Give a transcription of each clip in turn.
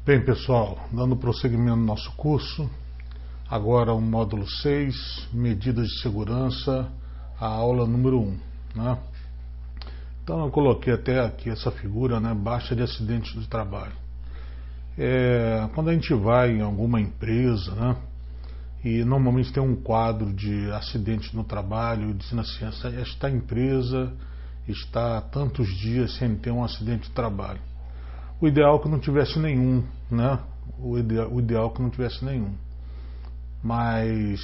Bem, pessoal, dando prosseguimento no nosso curso, agora o módulo 6, medidas de segurança, a aula número 1, né? Então eu coloquei até aqui essa figura, né, baixa de acidentes do trabalho. Quando a gente vai em alguma empresa, né, e normalmente tem um quadro de acidentes no trabalho, dizendo assim, esta empresa está há tantos dias sem ter um acidente de trabalho. O ideal é que não tivesse nenhum, né? O ideal é que não tivesse nenhum. Mas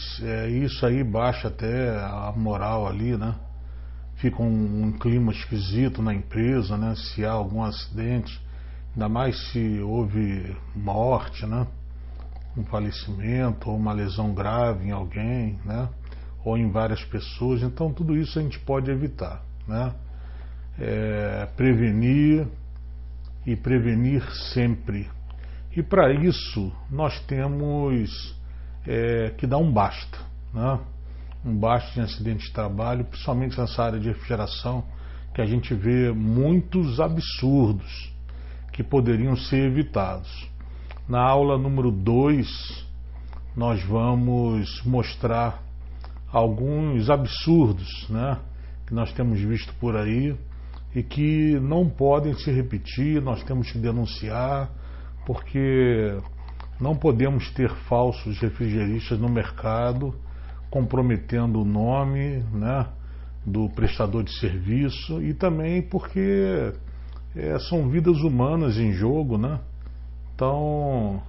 isso aí baixa até a moral ali, né? Fica um clima esquisito na empresa, né? Se há algum acidente, ainda mais se houve morte, né? Um falecimento ou uma lesão grave em alguém, né? Ou em várias pessoas. Então tudo isso a gente pode evitar, né? Prevenir e prevenir sempre. E para isso nós temos que dar um basta, né? Um basta em acidente de trabalho, principalmente nessa área de refrigeração, que a gente vê muitos absurdos que poderiam ser evitados. Na aula número 2 nós vamos mostrar alguns absurdos, né, que nós temos visto por aí e que não podem se repetir. Nós temos que denunciar, porque não podemos ter falsos refrigeristas no mercado, comprometendo o nome, né, do prestador de serviço, e também porque são vidas humanas em jogo, né? Então,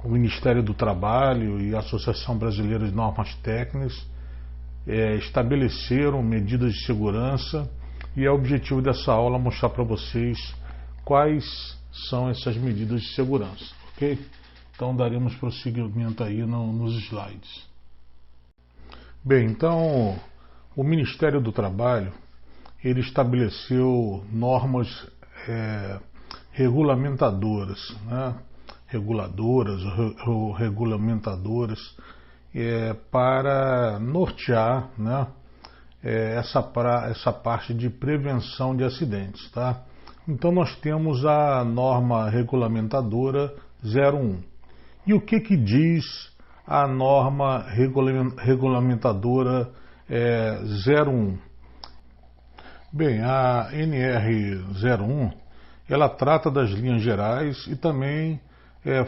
o Ministério do Trabalho e a Associação Brasileira de Normas Técnicas estabeleceram medidas de segurança, e é o objetivo dessa aula mostrar para vocês quais são essas medidas de segurança, ok? Então daremos prosseguimento aí nos slides. Bem, então o Ministério do Trabalho ele estabeleceu normas regulamentadoras, né? Reguladoras ou regulamentadoras para nortear, né, essa parte de prevenção de acidentes, tá? Então nós temos a norma regulamentadora 01. E o que diz a norma regulamentadora 01? Bem, a NR01 ela trata das linhas gerais e também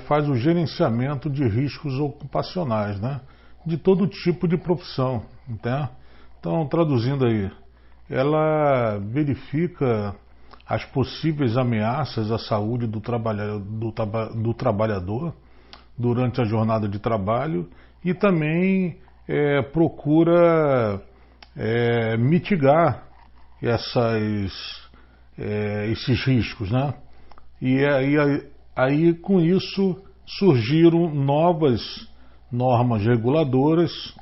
faz o gerenciamento de riscos ocupacionais, né, de todo tipo de profissão, né? Então, traduzindo aí, ela verifica as possíveis ameaças à saúde do trabalhador durante a jornada de trabalho e também procura mitigar esses riscos, né? E aí com isso surgiram novas normas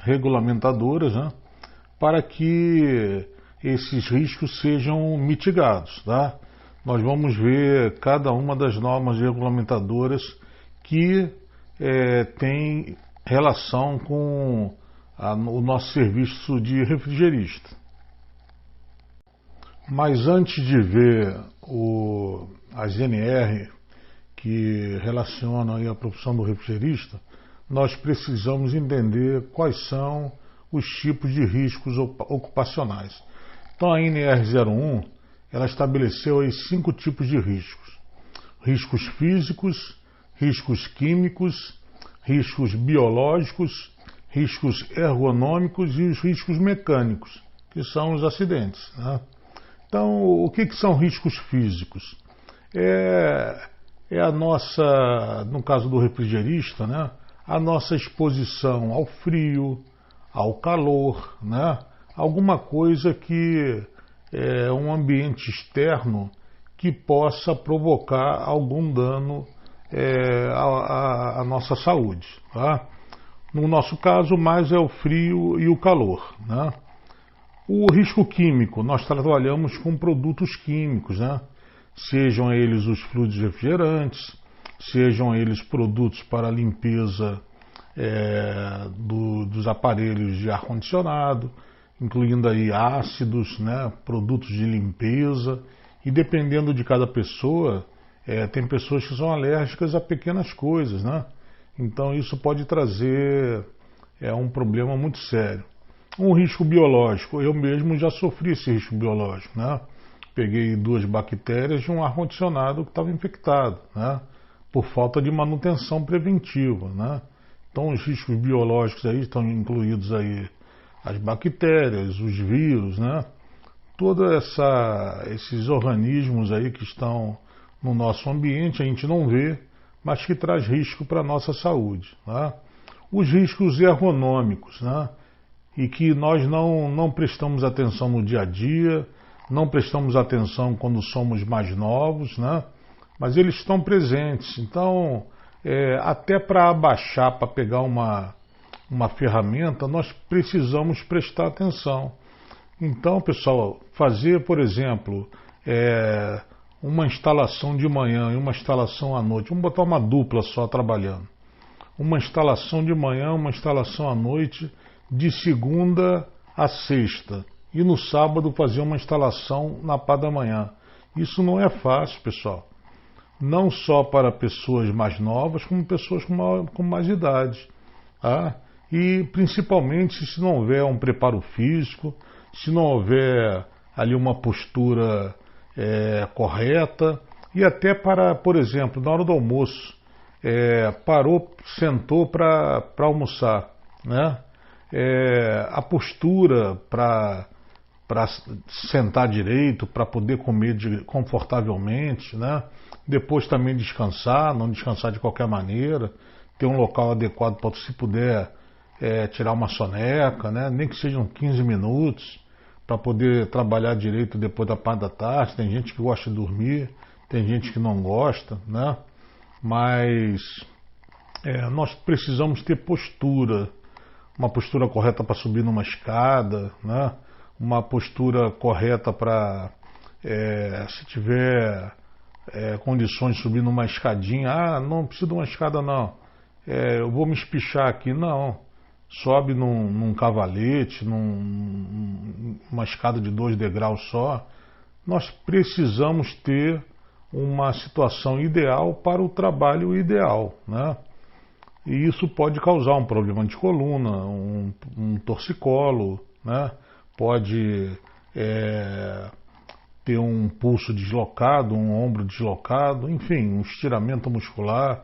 regulamentadoras, né, para que esses riscos sejam mitigados, tá? Nós vamos ver cada uma das normas regulamentadoras que tem relação com o nosso serviço de refrigerista. Mas antes de ver as NR que relacionam aí a profissão do refrigerista, nós precisamos entender quais são os tipos de riscos ocupacionais. Então a NR01 ela estabeleceu aí 5 tipos de riscos: riscos físicos, riscos químicos, riscos biológicos, riscos ergonômicos e os riscos mecânicos, que são os acidentes, né? Então, o que são riscos físicos? A nossa, no caso do refrigerista, né, a nossa exposição ao frio, ao calor, né, alguma coisa que é um ambiente externo que possa provocar algum dano à nossa saúde, tá? No nosso caso, mais é o frio e o calor, né? O risco químico, nós trabalhamos com produtos químicos, né? Sejam eles os fluidos refrigerantes, sejam eles produtos para a limpeza dos aparelhos de ar-condicionado, incluindo aí ácidos, né? Produtos de limpeza, e dependendo de cada pessoa, Tem pessoas que são alérgicas a pequenas coisas, né? Então isso pode trazer um problema muito sério. Um risco biológico, eu mesmo já sofri esse risco biológico, né? Peguei 2 bactérias de um ar-condicionado que estava infectado, né? Por falta de manutenção preventiva, né? Então os riscos biológicos aí estão incluídos aí as bactérias, os vírus, né? Todos esses organismos aí que estão no nosso ambiente, a gente não vê, mas que traz risco para a nossa saúde, né? Os riscos ergonômicos, né? E que nós não prestamos atenção no dia a dia, não prestamos atenção quando somos mais novos, né? Mas eles estão presentes. Então, até para abaixar, para pegar uma ferramenta, nós precisamos prestar atenção. Então, pessoal, fazer, por exemplo, uma instalação de manhã e uma instalação à noite, vamos botar uma dupla só trabalhando. Uma instalação de manhã, uma instalação à noite, de segunda a sexta. E no sábado fazer uma instalação na parte da manhã. Isso não é fácil, pessoal. Não só para pessoas mais novas, como pessoas com mais idade. Tá? E principalmente se não houver um preparo físico, se não houver ali uma postura correta, e até para, por exemplo, na hora do almoço, parou, sentou para almoçar, né? A postura para sentar direito, para poder comer confortavelmente, né? Depois também descansar, não descansar de qualquer maneira, ter um local adequado para, se puder, tirar uma soneca, né? Nem que sejam 15 minutos, para poder trabalhar direito depois da parte da tarde. Tem gente que gosta de dormir, tem gente que não gosta, né? Mas nós precisamos ter postura, uma postura correta para subir numa escada, né? Uma postura correta para, se tiver condições de subir numa escadinha, não precisa de uma escada não, eu vou me espichar aqui, não, sobe num cavalete, numa escada de 2 degraus só. Nós precisamos ter uma situação ideal para o trabalho ideal, né? E isso pode causar um problema de coluna, um torcicolo, né? Pode ter um pulso deslocado, um ombro deslocado, enfim, um estiramento muscular.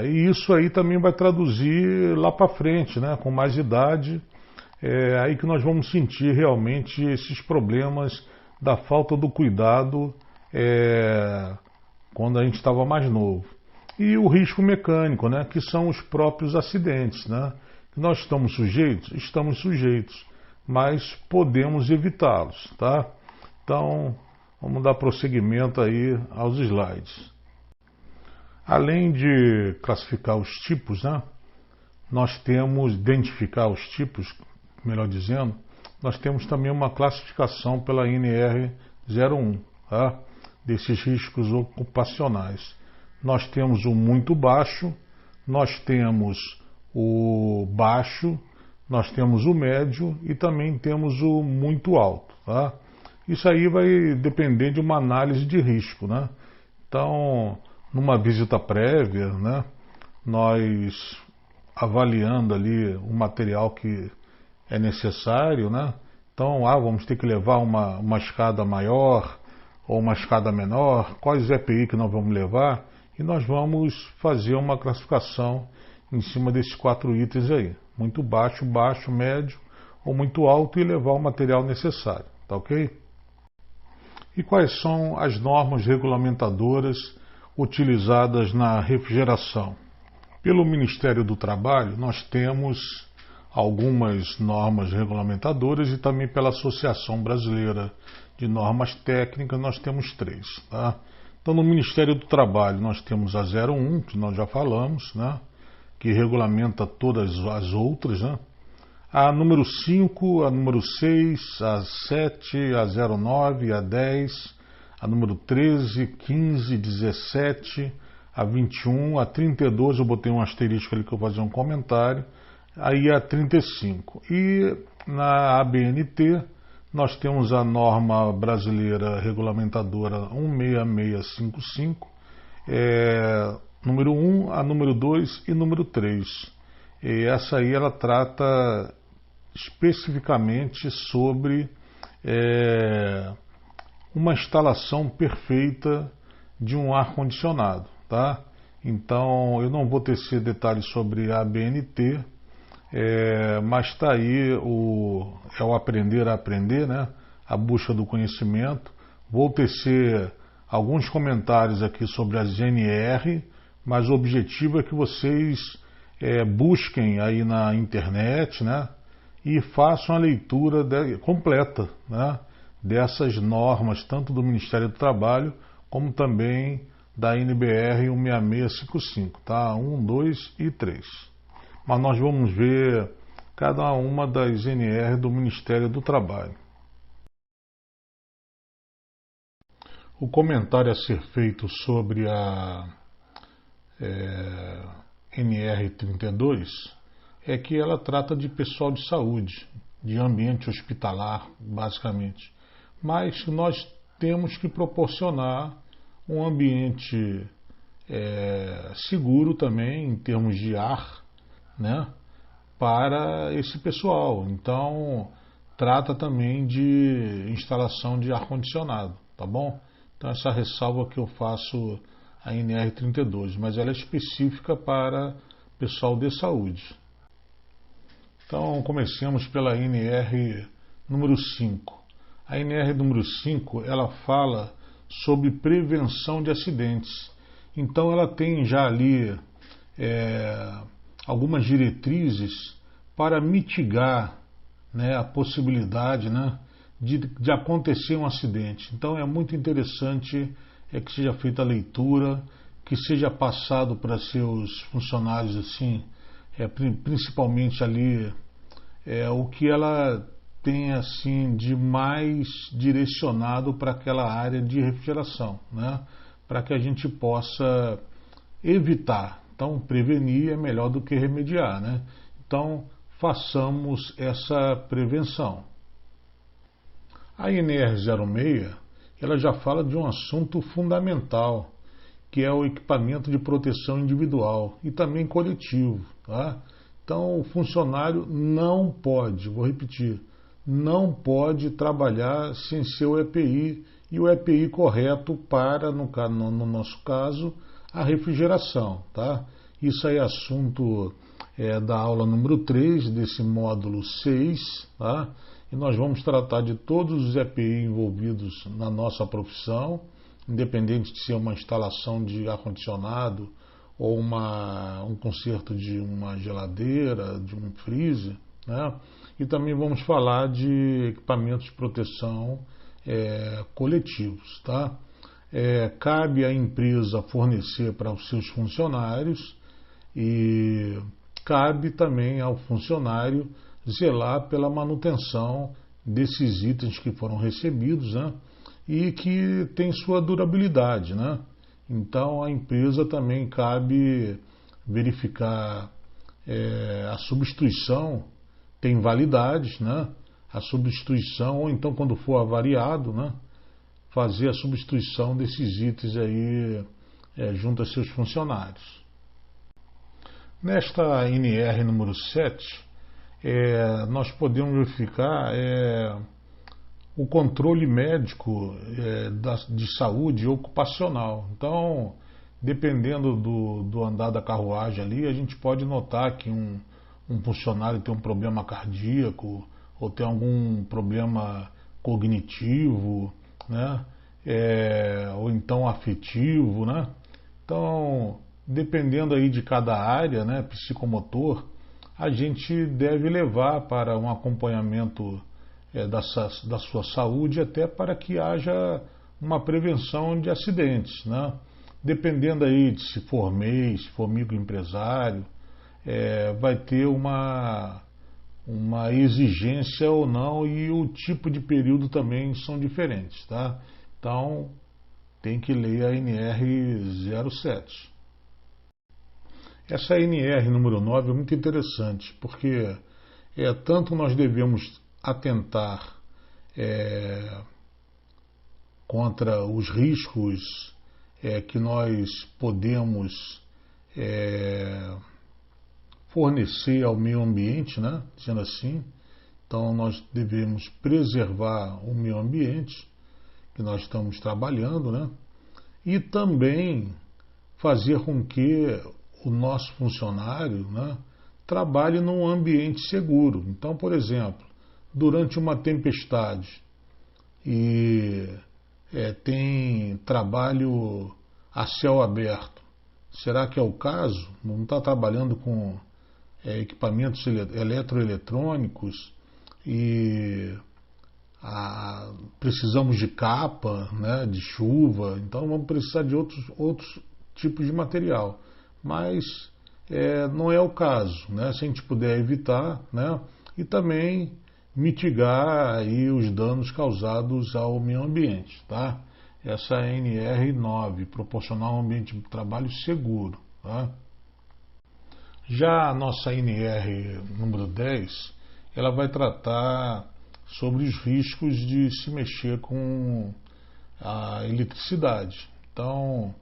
E isso aí também vai traduzir lá para frente, né? Com mais idade, aí que nós vamos sentir realmente esses problemas da falta do cuidado quando a gente estava mais novo. E o risco mecânico, né? Que são os próprios acidentes, né? Nós estamos sujeitos, mas podemos evitá-los, tá? Então, vamos dar prosseguimento aí aos slides. Além de classificar os tipos, né? Nós temos, identificar os tipos, melhor dizendo, nós temos também uma classificação pela NR01, tá? Desses riscos ocupacionais. Nós temos o muito baixo, nós temos o baixo, nós temos o médio e também temos o muito alto, tá? Isso aí vai depender de uma análise de risco, né? Então, numa visita prévia, né, nós avaliando ali o material que é necessário, né? Então, vamos ter que levar uma escada maior ou uma escada menor, quais EPI que nós vamos levar, e nós vamos fazer uma classificação em cima desses 4 itens aí. Muito baixo, baixo, médio ou muito alto, e levar o material necessário, tá ok? E quais são as normas regulamentadoras utilizadas na refrigeração? Pelo Ministério do Trabalho, nós temos algumas normas regulamentadoras, e também pela Associação Brasileira de Normas Técnicas nós temos 3, tá? Então, no Ministério do Trabalho nós temos a 01, que nós já falamos, né? Que regulamenta todas as outras, né? A número 5, a número 6, a 7, a 09, a 10, a número 13, 15, 17, a 21, a 32, eu botei um asterisco ali que eu vou fazer um comentário, aí a 35. E na ABNT Nós temos a norma brasileira regulamentadora 16655, número 1, a número 2 e número 3. E essa aí ela trata especificamente sobre uma instalação perfeita de um ar-condicionado, tá? Então eu não vou tecer detalhes sobre a ABNT, mas está aí o aprender a aprender, né? A busca do conhecimento. Vou tecer alguns comentários aqui sobre as NR, mas o objetivo é que vocês busquem aí na internet, né? E façam a leitura completa, né? Dessas normas, tanto do Ministério do Trabalho, como também da NBR 16655, tá? 1, 2 e 3. Mas nós vamos ver cada uma das NR do Ministério do Trabalho. O comentário a ser feito sobre a NR32 é que ela trata de pessoal de saúde, de ambiente hospitalar, basicamente. Mas nós temos que proporcionar um ambiente seguro também, em termos de ar, né, para esse pessoal. Então, trata também de instalação de ar-condicionado, tá bom? Então, essa ressalva que eu faço a NR32, mas ela é específica para pessoal de saúde. Então, comecemos pela NR número 5. A NR número 5, ela fala sobre prevenção de acidentes. Então, ela tem já ali algumas diretrizes para mitigar, né, a possibilidade, né, de acontecer um acidente. Então, é muito interessante que seja feita a leitura, que seja passado para seus funcionários assim, principalmente ali o que ela tem assim de mais direcionado para aquela área de refrigeração, né? Para que a gente possa evitar. Então, prevenir é melhor do que remediar, né? Então, façamos essa prevenção. A NR06, ela já fala de um assunto fundamental, que é o equipamento de proteção individual e também coletivo, tá? Então, o funcionário não pode, vou repetir, não pode trabalhar sem seu EPI e o EPI correto para, no nosso caso, a refrigeração, tá? Isso aí é assunto da aula número 3 desse módulo 6, tá? E nós vamos tratar de todos os EPI envolvidos na nossa profissão, independente de ser uma instalação de ar-condicionado ou um conserto de uma geladeira, de um freezer, né? E também vamos falar de equipamentos de proteção coletivos, tá? Cabe à empresa fornecer para os seus funcionários e cabe também ao funcionário zelar pela manutenção desses itens que foram recebidos, né? E que tem sua durabilidade, né? Então, a empresa também cabe verificar a substituição, tem validade, né? A substituição, ou então quando for avariado, né? Fazer a substituição desses itens aí junto a seus funcionários. Nesta NR número 7, nós podemos verificar o controle médico de saúde ocupacional. Então, dependendo do andar da carruagem ali, a gente pode notar que um funcionário tem um problema cardíaco ou tem algum problema cognitivo, né? Ou então afetivo, né? Então, dependendo aí de cada área, né, psicomotor, a gente deve levar para um acompanhamento da sua saúde, até para que haja uma prevenção de acidentes, né? Dependendo aí de se for MEI, se for microempresário, vai ter uma exigência ou não, e o tipo de período também são diferentes, tá? Então, tem que ler a NR07. Essa NR número 9 é muito interessante, porque tanto nós devemos atentar contra os riscos que nós podemos fornecer ao meio ambiente, né? Dizendo assim. Então nós devemos preservar o meio ambiente que nós estamos trabalhando, né? E também fazer com que o nosso funcionário, né, trabalhe num ambiente seguro. Então, por exemplo, durante uma tempestade e tem trabalho a céu aberto, será que é o caso? Não está trabalhando com equipamentos eletroeletrônicos e precisamos de capa, né, de chuva, então vamos precisar de outros tipos de material. Mas não é o caso, né? Se a gente puder evitar, né, e também mitigar aí os danos causados ao meio ambiente, tá? Essa é a NR9, proporcionar um ambiente de trabalho seguro, tá? Já a nossa NR número 10, ela vai tratar sobre os riscos de se mexer com a eletricidade. Então,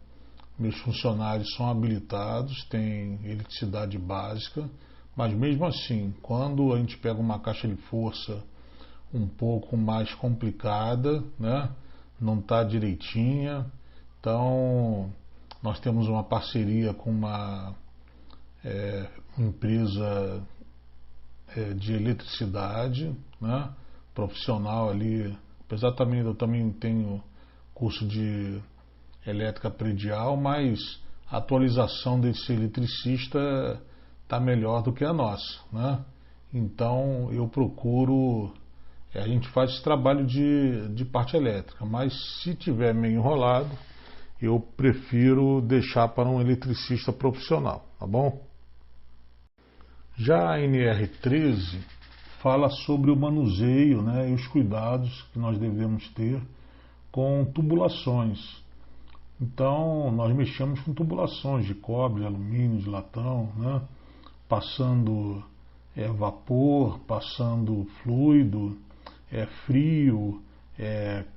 meus funcionários são habilitados, têm eletricidade básica, mas mesmo assim, quando a gente pega uma caixa de força um pouco mais complicada, né, não está direitinha, então nós temos uma parceria com uma empresa de eletricidade, né, profissional ali, apesar também eu também tenho curso de elétrica predial, mas a atualização desse eletricista está melhor do que a nossa, né? Então eu procuro, a gente faz esse trabalho de parte elétrica, mas se tiver meio enrolado, eu prefiro deixar para um eletricista profissional, tá bom? Já a NR13 fala sobre o manuseio, né, e os cuidados que nós devemos ter com tubulações. Então, nós mexemos com tubulações de cobre, de alumínio, de latão, né, passando vapor, passando fluido, frio,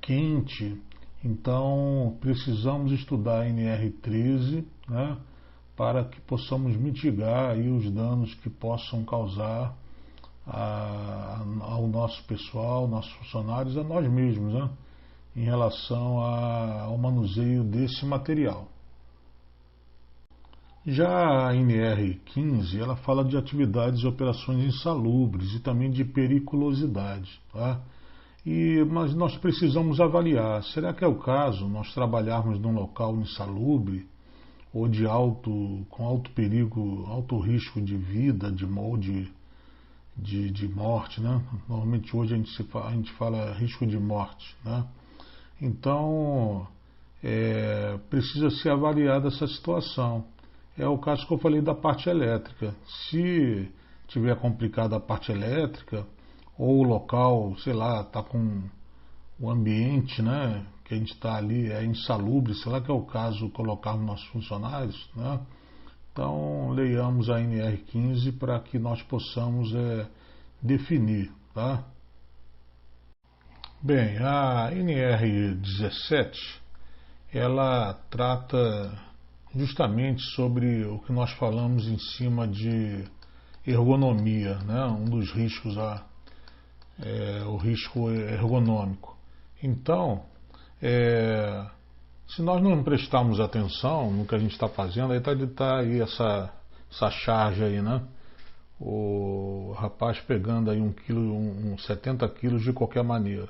quente. Então, precisamos estudar a NR13, né, para que possamos mitigar aí os danos que possam causar ao nosso pessoal, nossos funcionários, a nós mesmos, né, em relação ao manuseio desse material. Já a NR15, ela fala de atividades e operações insalubres e também de periculosidade, tá? Mas nós precisamos avaliar, será que é o caso nós trabalharmos num local insalubre ou com alto perigo, alto risco de vida, de morte, né? Normalmente hoje a gente fala risco de morte, né? Então, precisa ser avaliada essa situação. É o caso que eu falei da parte elétrica. Se tiver complicada a parte elétrica, ou o local, sei lá, está com o ambiente, né, que a gente está ali é insalubre, será que é o caso colocarmos nossos funcionários, né? Então, leiamos a NR15 para que nós possamos definir, tá? Bem, a NR17, ela trata justamente sobre o que nós falamos em cima de ergonomia, né? Um dos riscos, o risco ergonômico. Então, se nós não prestarmos atenção no que a gente está fazendo, aí está aí essa charge aí, né? O rapaz pegando aí 70 quilos de qualquer maneira.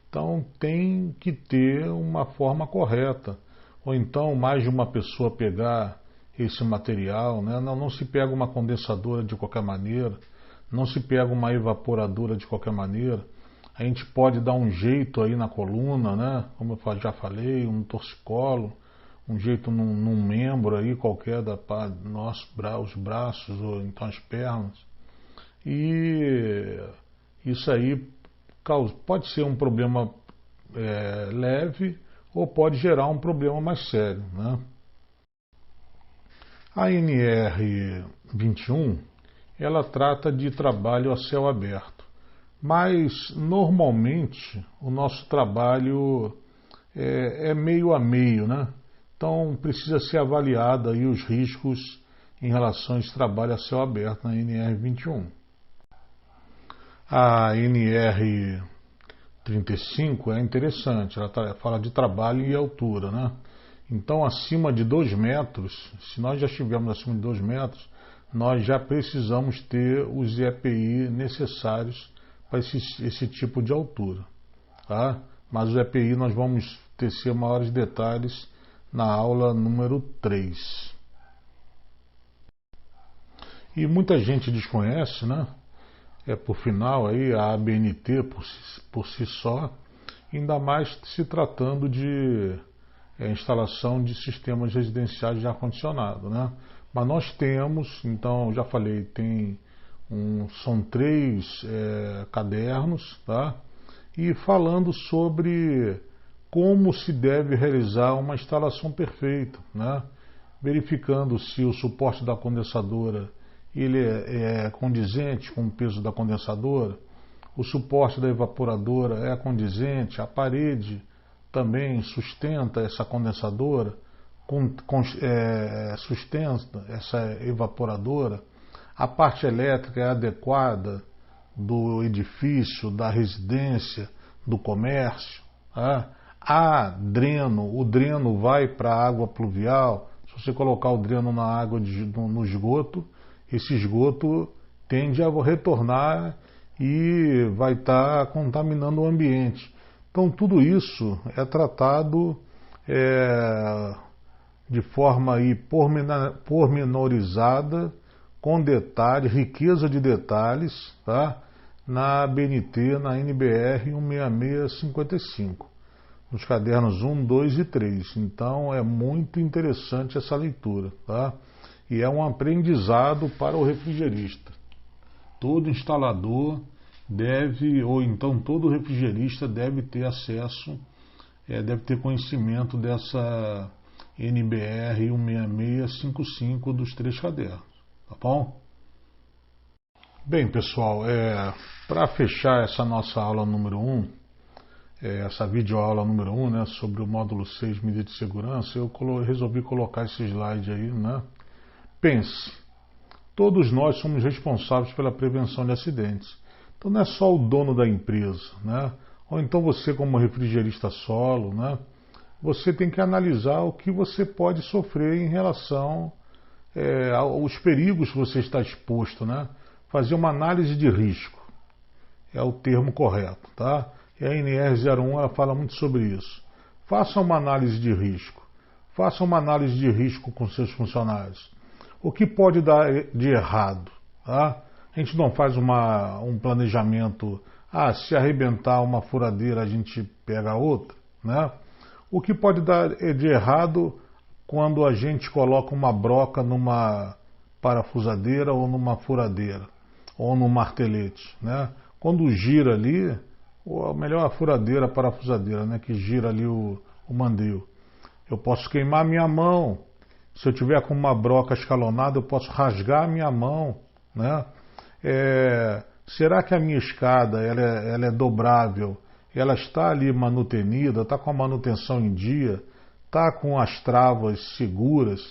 Então tem que ter uma forma correta. Ou então mais de uma pessoa pegar esse material, né? Não se pega uma condensadora de qualquer maneira, não se pega uma evaporadora de qualquer maneira. A gente pode dar um jeito aí na coluna, né? Como eu já falei, um torcicolo, um jeito num membro aí qualquer os braços ou então as pernas. E isso aí pode ser um problema leve ou pode gerar um problema mais sério, né? A NR21, ela trata de trabalho a céu aberto. mas normalmente o nosso trabalho é meio a meio, né? Então precisa ser avaliado aí os riscos em relação a esse trabalho a céu aberto na NR21. A NR35 é interessante, ela fala de trabalho e altura, né? Então acima de 2 metros, se nós já estivermos acima de 2 metros, nós já precisamos ter os EPI necessários para esse tipo de altura, tá? Mas o EPI nós vamos tecer maiores detalhes na aula número 3. E muita gente desconhece, né? Por final aí a ABNT por si só, ainda mais se tratando de instalação de sistemas residenciais de ar-condicionado, né? Mas nós temos, então já falei, são 3 cadernos, tá? E falando sobre como se deve realizar uma instalação perfeita, né? Verificando se o suporte da condensadora ele é condizente com o peso da condensadora, o suporte da evaporadora é condizente, a parede também sustenta essa condensadora, sustenta essa evaporadora, a parte elétrica é adequada do edifício, da residência, do comércio, tá? O dreno vai para a água pluvial. Se você colocar o dreno na água no esgoto, esse esgoto tende a retornar e vai estar contaminando o ambiente. Então tudo isso é tratado de forma aí pormenorizada, com detalhe, riqueza de detalhes, tá? Na BNT, na NBR 16655, nos cadernos 1, 2 e 3. Então é muito interessante essa leitura, tá? E é um aprendizado para o refrigerista. Todo instalador deve, ou então todo refrigerista deve ter acesso, deve ter conhecimento dessa NBR 16655 dos 3 cadernos, tá bom? Bem, pessoal, para fechar essa nossa aula número 1, essa videoaula número 1, né, sobre o módulo 6, medidas de segurança, eu resolvi colocar esse slide aí, né? Pense, todos nós somos responsáveis pela prevenção de acidentes. Então não é só o dono da empresa, né? Ou então você como refrigerista solo, né? Você tem que analisar o que você pode sofrer em relação aos perigos que você está exposto, né? Fazer uma análise de risco é o termo correto, tá? E a NR01 ela fala muito sobre isso. Faça uma análise de risco. Faça uma análise de risco com seus funcionários. O que pode dar de errado, tá? A gente não faz um planejamento, se arrebentar uma furadeira a gente pega outra, né? O que pode dar de errado quando a gente coloca uma broca numa parafusadeira ou numa furadeira, ou num martelete, né? Quando gira ali, ou melhor a furadeira, a parafusadeira, né? Que gira ali o mandril. Eu posso queimar minha mão. Se eu tiver com uma broca escalonada, eu posso rasgar a minha mão, né? Será que a minha escada ela é dobrável? Ela está ali manutenida, está com a manutenção em dia, está com as travas seguras?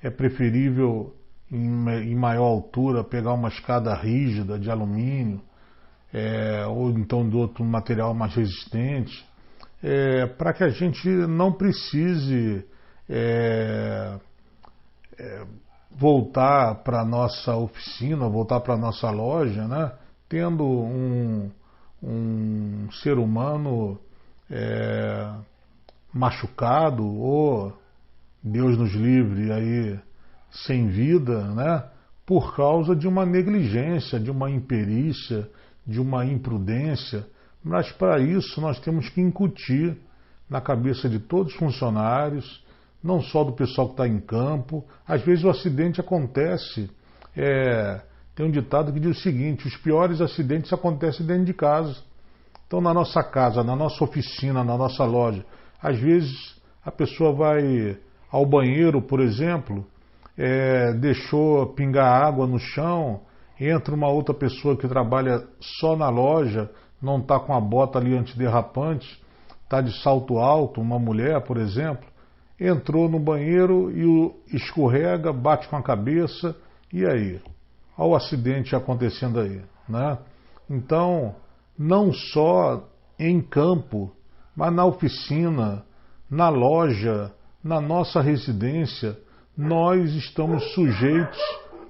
É preferível, em maior altura, pegar uma escada rígida de alumínio, ou então de outro material mais resistente, para que a gente não precise voltar para a nossa oficina, voltar para a nossa loja, né? Tendo um ser humano machucado ou, Deus nos livre, aí, sem vida, né? Por causa de uma negligência, de uma imperícia, de uma imprudência. Mas para isso nós temos que incutir na cabeça de todos os funcionários, não só do pessoal que está em campo. Às vezes o acidente acontece, tem um ditado que diz o seguinte: os piores acidentes acontecem dentro de casa. Então na nossa casa, na nossa oficina, na nossa loja, às vezes a pessoa vai ao banheiro, por exemplo, deixou pingar água no chão entra uma outra pessoa que trabalha só na loja, não está com a bota ali antiderrapante, está de salto alto, uma mulher, por exemplo, entrou no banheiro e escorrega, bate com a cabeça, e aí? Olha o acidente acontecendo aí, né? Então, não só em campo, mas na oficina, na loja, na nossa residência, nós estamos sujeitos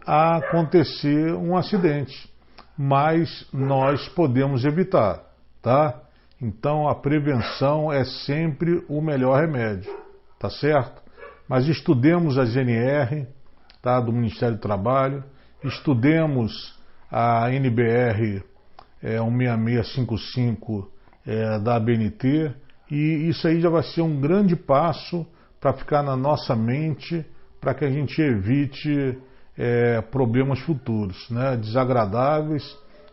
a acontecer um acidente, mas nós podemos evitar, tá? Então a prevenção é sempre o melhor remédio, tá certo? Mas estudemos a GNR, tá, do Ministério do Trabalho, estudemos a NBR 16655 da ABNT, e isso aí já vai ser um grande passo para ficar na nossa mente, para que a gente evite problemas futuros, né, desagradáveis,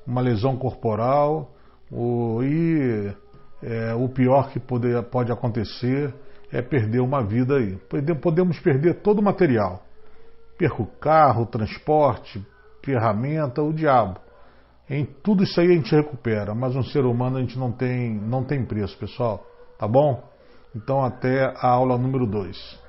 uma lesão corporal, o pior que pode acontecer é perder uma vida aí. Podemos perder todo o material. Perca o carro, o transporte, ferramenta, o diabo. Em tudo isso aí a gente recupera, mas um ser humano a gente não tem preço, pessoal. Tá bom? Então até a aula número 2.